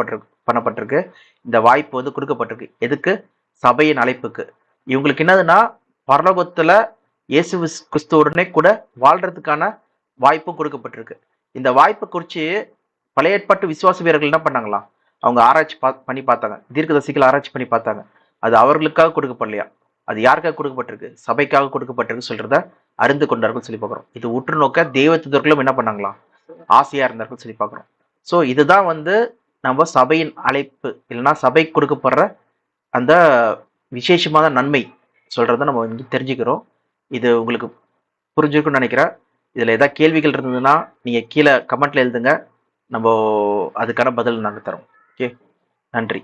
பண்ணப்பட்டிருக்கு? இந்த வாய்ப்பு வந்து கொடுக்கப்பட்டிருக்கு. எதுக்கு? சபையின் அழைப்புக்கு. இவங்களுக்கு என்னதுன்னா பரலோகத்துல இயேசு கிறிஸ்துவுடனே கூட வாழ்றதுக்கான வாய்ப்பும் கொடுக்கப்பட்டிருக்கு. இந்த வாய்ப்பை குறித்து பழைய ஏற்பாட்டு விசுவாச வீரர்கள் என்ன பண்ணாங்களாம்? அவங்க ஆராய்ச்சி பண்ணி பார்த்தாங்க. தீர்க்கதரிசிகள் ஆராய்ச்சி பண்ணி பார்த்தாங்க. அது அவர்களுக்காக கொடுக்கப்படலையா, அது யாருக்காக கொடுக்கப்பட்டிருக்கு? சபைக்காக கொடுக்கப்பட்டிருக்கு சொல்றத அறிந்து கொண்டார்கள் சொல்லி பார்க்குறோம். இது உற்று நோக்க தெய்வ தூதர்களும் என்ன பண்ணாங்களாம்? ஆசையா இருந்தார்கள் சொல்லி பார்க்குறோம். ஸோ இதுதான் வந்து நம்ம சபையின் அழைப்பு இல்லைன்னா சபைக்கு கொடுக்கப்படுற அந்த விசேஷமான நன்மை சொல்றத நம்ம வந்து தெரிஞ்சுக்கிறோம். இது உங்களுக்கு புரிஞ்சிருக்குன்னு நினைக்கிறேன். இதுல ஏதாவது கேள்விகள் இருந்ததுன்னா நீங்க கீழே கமெண்ட்ல எழுதுங்க. நம்ம அதுக்கான பதில் நாங்கள் தரோம். ஓகே, நன்றி.